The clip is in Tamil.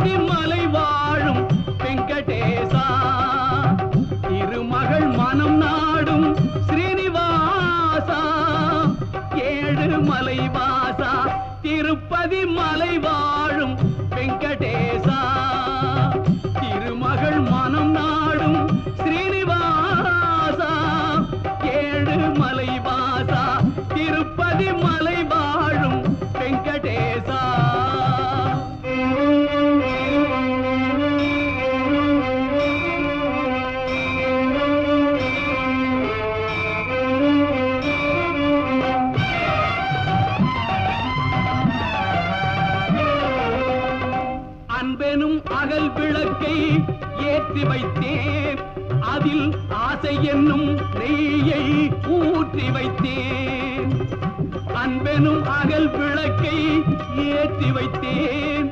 திருப்பதி மலை வாழும் வெங்கடேசா திருமகள் மனம் நாடும் ஸ்ரீனிவாசா ஏழு மலை வாசா திருப்பதி மலை வாழும் வெங்கடேசா திருமகள் மனம் நாடும் ஸ்ரீனிவாசா ஏழு மலை வாசா திருப்பதி மலை வாழும் வெங்கடேசா அன்பெனும் அகல் விளக்கை ஏற்றி வைத்தேன் அதில் ஆசை என்னும் நெய்யை ஊற்றி வைத்தேன் அன்பெனும் அகல் விளக்கை ஏற்றி வைத்தேன்